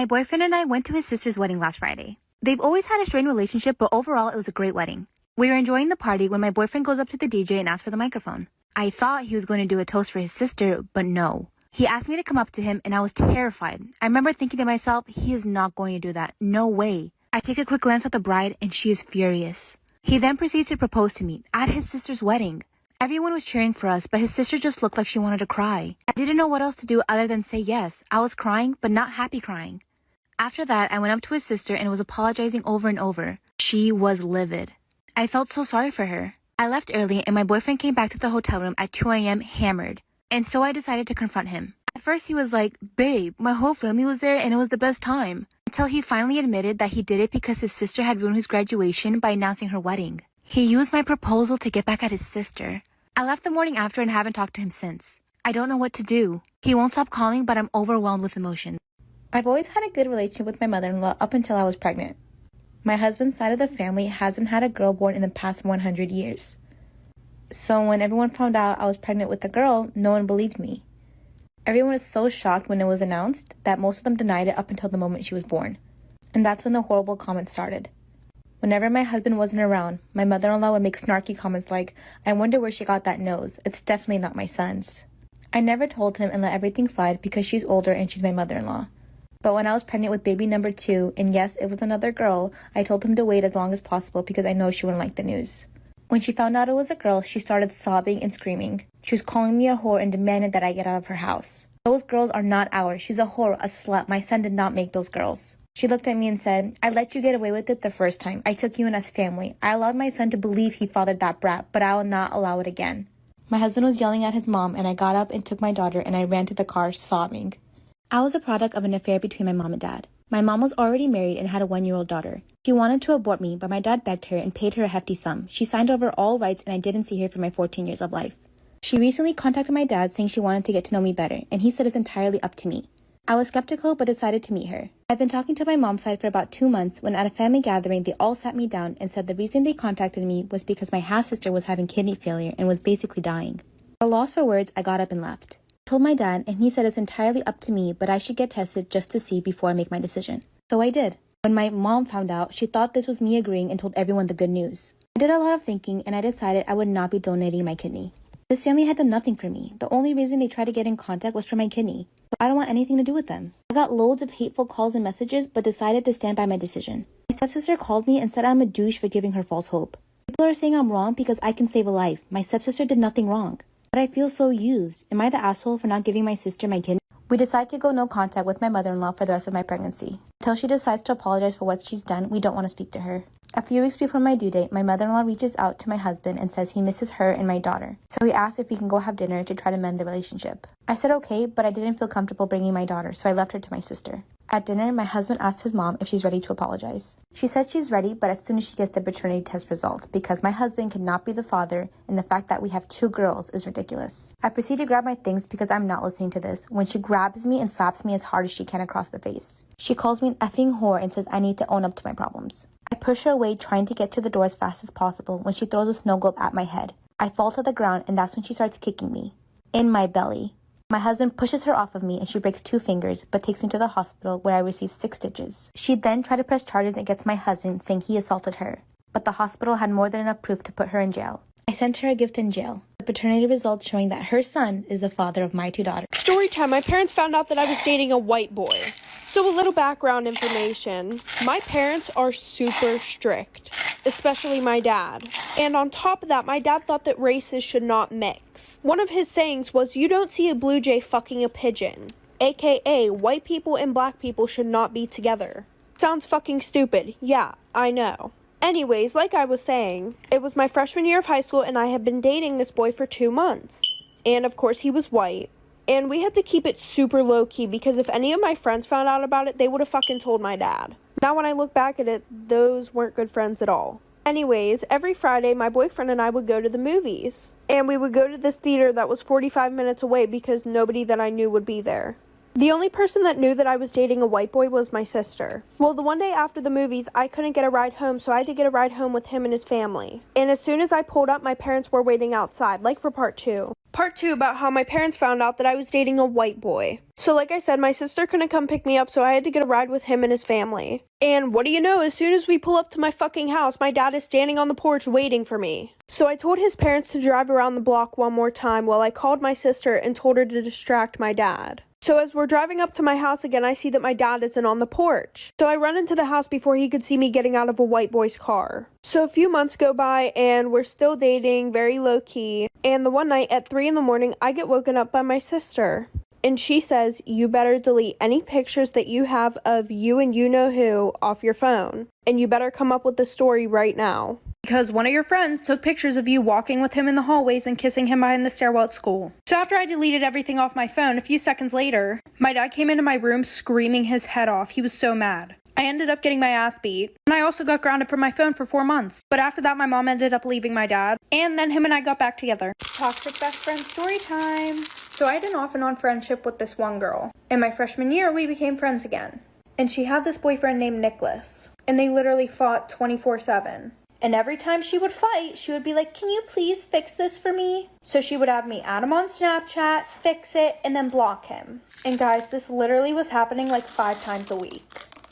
My boyfriend and I went to his sister's wedding last Friday. They've always had a strained relationship, but overall it was a great wedding. We were enjoying the party when my boyfriend goes up to the DJ and asks for the microphone. I thought he was going to do a toast for his sister, but no. He asked me to come up to him and I was terrified. I remember thinking to myself, he is not going to do that. No way. I take a quick glance at the bride and she is furious. He then proceeds to propose to me at his sister's wedding. Everyone was cheering for us, but his sister just looked like she wanted to cry. I didn't know what else to do other than say yes. I was crying, but not happy crying. After that, I went up to his sister and was apologizing over and over. She was livid. I felt so sorry for her. I left early and my boyfriend came back to the hotel room at 2 a.m. hammered. And so I decided to confront him. At first he was like, "Babe, my whole family was there and it was the best time." Until he finally admitted that he did it because his sister had ruined his graduation by announcing her wedding. He used my proposal to get back at his sister. I left the morning after and haven't talked to him since. I don't know what to do. He won't stop calling, but I'm overwhelmed with emotions. I've always had a good relationship with my mother-in-law up until I was pregnant. My husband's side of the family hasn't had a girl born in the past 100 years. So when everyone found out I was pregnant with a girl, no one believed me. Everyone was so shocked when it was announced that most of them denied it up until the moment she was born. And that's when the horrible comments started. Whenever my husband wasn't around, my mother-in-law would make snarky comments like, "I wonder where she got that nose. It's definitely not my son's." I never told him and let everything slide because she's older and she's my mother-in-law. But when I was pregnant with baby number 2, and yes, it was another girl, I told him to wait as long as possible because I know she wouldn't like the news. When she found out it was a girl, she started sobbing and screaming. She was calling me a whore and demanded that I get out of her house. "Those girls are not ours. She's a whore, a slut. My son did not make those girls." She looked at me and said, "I let you get away with it the first time. I took you in as family. I allowed my son to believe he fathered that brat, but I will not allow it again." My husband was yelling at his mom, and I got up and took my daughter and I ran to the car sobbing. I was a product of an affair between my mom and dad. My mom was already married and had a 1-year-old daughter. She wanted to abort me, but my dad begged her and paid her a hefty sum. She signed over all rights and I didn't see her for my 14 years of life. She recently contacted my dad saying she wanted to get to know me better, and he said it's entirely up to me. I was skeptical but decided to meet her. I've been talking to my mom's side for about 2 months when at a family gathering they all sat me down and said the reason they contacted me was because my half-sister was having kidney failure and was basically dying. At a loss for words, I got up and left. I told my dad and he said it's entirely up to me, but I should get tested just to see before I make my decision. So I did. When my mom found out, she thought this was me agreeing and told everyone the good news. I did a lot of thinking and I decided I would not be donating my kidney. This family had done nothing for me. The only reason they tried to get in contact was for my kidney. So I don't want anything to do with them. I got loads of hateful calls and messages, but decided to stand by my decision. My stepsister called me and said I'm a douche for giving her false hope. People are saying I'm wrong because I can save a life. My stepsister did nothing wrong. But I feel so used. Am I the asshole for not giving my sister my kidney? We decide to go no contact with my mother-in-law for the rest of my pregnancy. Until she decides to apologize for what she's done, we don't want to speak to her. A few weeks before my due date, my mother-in-law reaches out to my husband and says he misses her and my daughter. So he asked if we can go have dinner to try to mend the relationship. I said okay, but I didn't feel comfortable bringing my daughter, so I left her to my sister. At dinner, my husband asked his mom if she's ready to apologize. She said she's ready, but as soon as she gets the paternity test result, because my husband cannot be the father, and the fact that we have 2 girls is ridiculous. I proceed to grab my things because I'm not listening to this, when she grabs me and slaps me as hard as she can across the face. She calls me an effing whore and says I need to own up to my problems. I push her away, trying to get to the door as fast as possible when she throws a snow globe at my head. I fall to the ground and that's when she starts kicking me. In my belly. My husband pushes her off of me and she breaks 2 fingers, but takes me to the hospital where I receive 6 stitches. She then tried to press charges against my husband saying he assaulted her, but the hospital had more than enough proof to put her in jail. I sent her a gift in jail. The paternity results showing that her son is the father of my 2 daughters. Storytime. My parents found out that I was dating a white boy. So a little background information. My parents are super strict, especially my dad. And on top of that, my dad thought that races should not mix. One of his sayings was, "You don't see a blue jay fucking a pigeon." AKA, white people and black people should not be together. Sounds fucking stupid. Yeah, I know. Anyways, like I was saying, it was my freshman year of high school and I had been dating this boy for 2 months. And of course he was white. And we had to keep it super low-key because if any of my friends found out about it, they would have fucking told my dad. Now when I look back at it, those weren't good friends at all. Anyways, every Friday, my boyfriend and I would go to the movies. And we would go to this theater that was 45 minutes away because nobody that I knew would be there. The only person that knew that I was dating a white boy was my sister. Well, the one day after the movies, I couldn't get a ride home, so I had to get a ride home with him and his family. And as soon as I pulled up, my parents were waiting outside, like for part 2. Part 2 about how my parents found out that I was dating a white boy. So like I said, my sister couldn't come pick me up, so I had to get a ride with him and his family. And what do you know, as soon as we pull up to my fucking house, my dad is standing on the porch waiting for me. So I told his parents to drive around the block one more time while I called my sister and told her to distract my dad. So as we're driving up to my house again, I see that my dad isn't on the porch. So I run into the house before he could see me getting out of a white boy's car. So a few months go by and we're still dating, very low key. And the one night at 3 in the morning, I get woken up by my sister. And she says, you better delete any pictures that you have of you and you know who off your phone. And you better come up with the story right now. Because one of your friends took pictures of you walking with him in the hallways and kissing him behind the stairwell at school. So after I deleted everything off my phone, a few seconds later, my dad came into my room screaming his head off. He was so mad. I ended up getting my ass beat, and I also got grounded from my phone for 4 months. But after that, my mom ended up leaving my dad, and then him and I got back together. Toxic best friend story time. So I had an off and on friendship with this one girl. In my freshman year, we became friends again. And she had this boyfriend named Nicholas, and they literally fought 24/7. And every time she would fight, she would be like, can you please fix this for me? So she would have me add him on Snapchat, fix it, and then block him. And guys, this literally was happening like 5 times a week.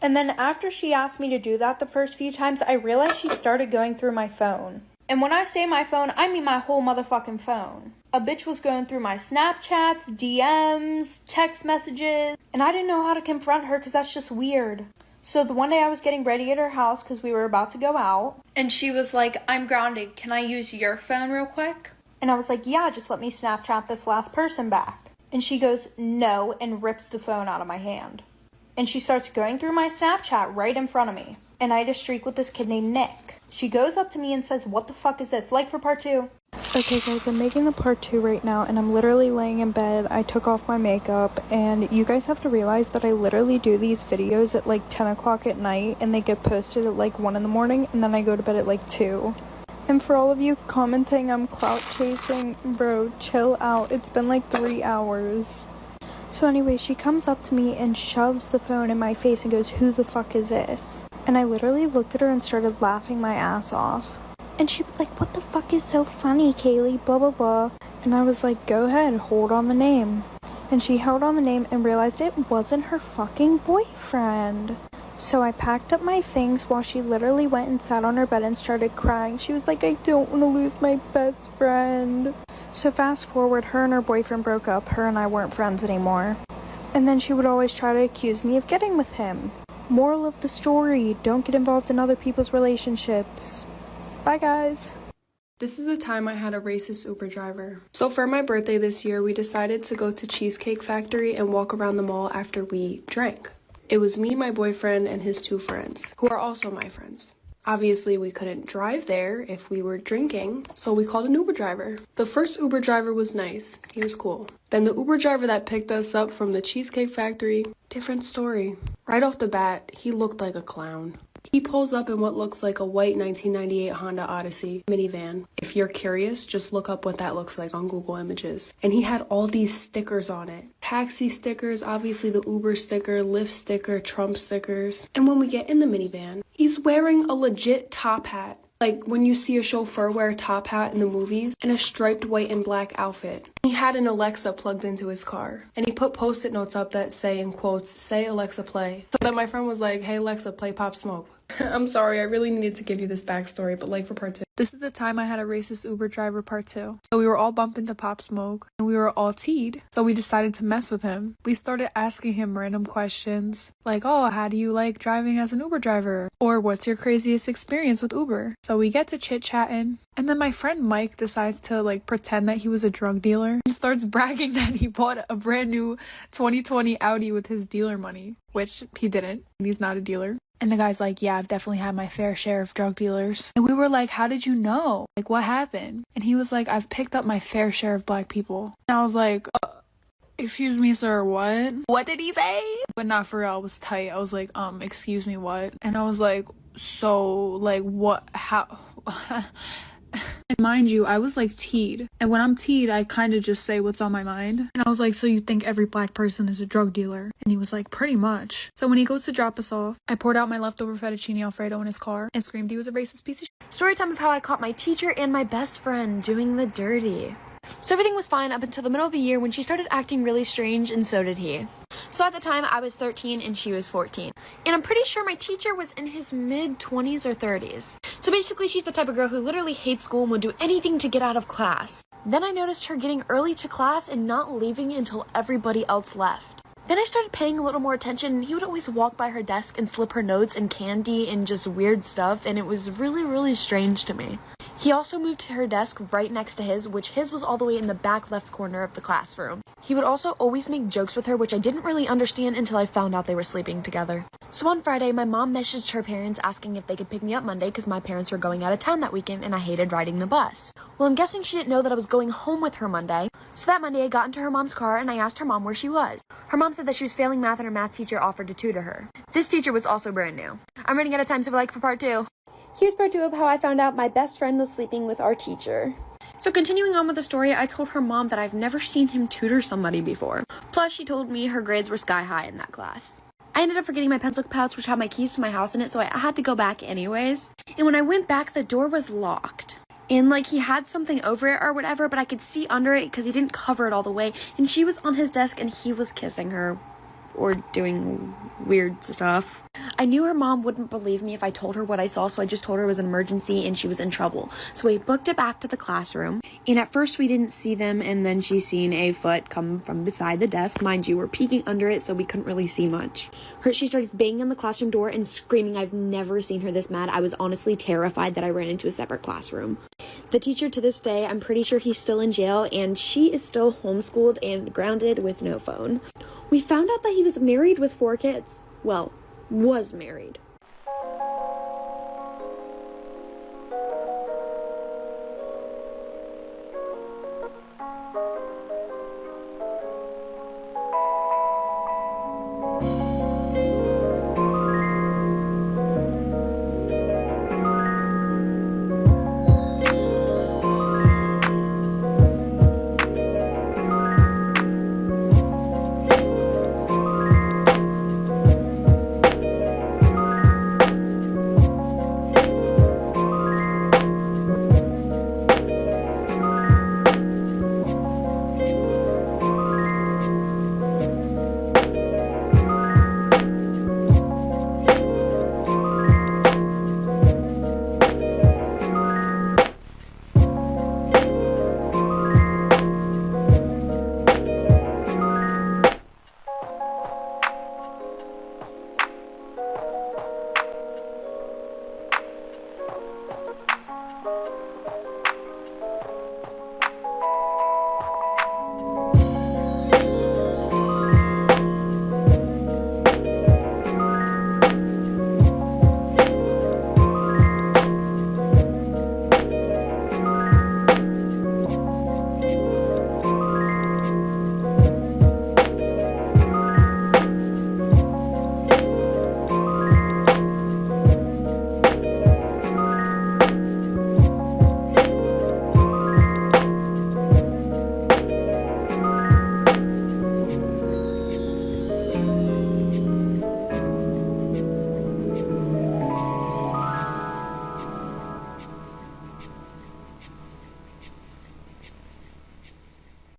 And then after she asked me to do that the first few times, I realized she started going through my phone. And when I say my phone, I mean my whole motherfucking phone. A bitch was going through my Snapchats, DMs, text messages, and I didn't know how to confront her because that's just weird. So the one day I was getting ready at her house because we were about to go out, and she was like, I'm grounded, can I use your phone real quick? And I was like, yeah, just let me Snapchat this last person back. And she goes, no, and rips the phone out of my hand. And she starts going through my Snapchat right in front of me. And I had a streak with this kid named Nick. She goes up to me and says, what the fuck is this? Like for part 2. Okay guys, I'm making the part 2 right now, and I'm literally laying in bed. I took off my makeup, and you guys have to realize that I literally do these videos at like 10 o'clock at night, and they get posted at like 1 in the morning, and then I go to bed at like 2. And for all of you commenting I'm clout chasing, bro, chill out. It's been like 3 hours. So anyway, she comes up to me and shoves the phone in my face and goes, who the fuck is this? And I literally looked at her and started laughing my ass off. And she was like, what the fuck is so funny, Kaylee, blah, blah, blah. And I was like, go ahead, hold on the name. And she held on the name and realized it wasn't her fucking boyfriend. So I packed up my things while she literally went and sat on her bed and started crying. She was like, I don't want to lose my best friend. So fast forward, her and her boyfriend broke up. Her and I weren't friends anymore. And then she would always try to accuse me of getting with him. Moral of the story, don't get involved in other people's relationships. Bye guys. This is the time I had a racist Uber driver. So for my birthday this year, we decided to go to Cheesecake Factory and walk around the mall after we drank. It was me, my boyfriend, and his 2 friends, who are also my friends. Obviously, we couldn't drive there if we were drinking, so we called an Uber driver. The first Uber driver was nice. He was cool. Then the Uber driver that picked us up from the Cheesecake Factory, different story. Right off the bat, he looked like a clown. He pulls up in what looks like a white 1998 Honda Odyssey minivan. If you're curious, just look up what that looks like on Google Images. And he had all these stickers on it. Taxi stickers, obviously the Uber sticker, Lyft sticker, Trump stickers. And when we get in the minivan, he's wearing a legit top hat. Like when you see a chauffeur wear a top hat in the movies, and a striped white and black outfit. He had an Alexa plugged into his car, and he put post-it notes up that say, in quotes, say Alexa play. So then my friend was like, hey Alexa, play Pop Smoke. I'm sorry, I really needed to give you this backstory, but like for part 2. This is the time I had a racist Uber driver part 2. So we were all bumping to Pop Smoke, and we were all teed, so we decided to mess with him. We started asking him random questions, like, oh, how do you like driving as an Uber driver? Or what's your craziest experience with Uber? So we get to chit-chatting, and then my friend Mike decides to like pretend that he was a drug dealer and starts bragging that he bought a brand new 2020 Audi with his dealer money, which he didn't, and he's not a dealer. And the guy's like, yeah, I've definitely had my fair share of drug dealers. And we were like, how did you know? Like, what happened? And he was like, I've picked up my fair share of black people. And I was like, excuse me, sir, what? What did he say? But not for real, I was tight. I was like, excuse me, what? And I was like, so, like, what, how? And Mind you, I was like teed. And when I'm teed, I kind of just say what's on my mind. And I was like, so you think every black person is a drug dealer? And he was like, pretty much. So when he goes to drop us off, I poured out my leftover fettuccine alfredo in his car and screamed he was a racist piece of shit. Story time of how I caught my teacher and my best friend doing the dirty. So everything was fine up until the middle of the year when she started acting really strange, and so did he. So at the time, I was 13 and she was 14. And I'm pretty sure my teacher was in his mid-20s or 30s. So basically, she's the type of girl who literally hates school and would do anything to get out of class. Then I noticed her getting early to class and not leaving until everybody else left. Then I started paying a little more attention, and he would always walk by her desk and slip her notes and candy and just weird stuff, and it was really, really strange to me. He also moved to her desk right next to his, which his was all the way in the back left corner of the classroom. He would also always make jokes with her, which I didn't really understand until I found out they were sleeping together. So on Friday, my mom messaged her parents asking if they could pick me up Monday because my parents were going out of town that weekend and I hated riding the bus. Well, I'm guessing she didn't know that I was going home with her Monday. So that Monday, I got into her mom's car and I asked her mom where she was. Her mom said that she was failing math and her math teacher offered to tutor her. This teacher was also brand new. I'm running out of time, so like for part 2. Here's part 2 of how I found out my best friend was sleeping with our teacher. So continuing on with the story, I told her mom that I've never seen him tutor somebody before. Plus, she told me her grades were sky high in that class. I ended up forgetting my pencil pouch, which had my keys to my house in it, so I had to go back anyways. And when I went back, the door was locked. And like he had something over it or whatever, but I could see under it because he didn't cover it all the way. And she was on his desk and he was kissing her or doing weird stuff. I knew her mom wouldn't believe me if I told her what I saw, so I just told her it was an emergency and she was in trouble. So we booked it back to the classroom. And at first we didn't see them, and then she seen a foot come from beside the desk. Mind you, we're peeking under it, so we couldn't really see much. She started banging on the classroom door and screaming. I've never seen her this mad. I was honestly terrified that I ran into a separate classroom. The teacher to this day, I'm pretty sure he's still in jail, and she is still homeschooled and grounded with no phone. We found out that he was married with 4 kids. Well, was married.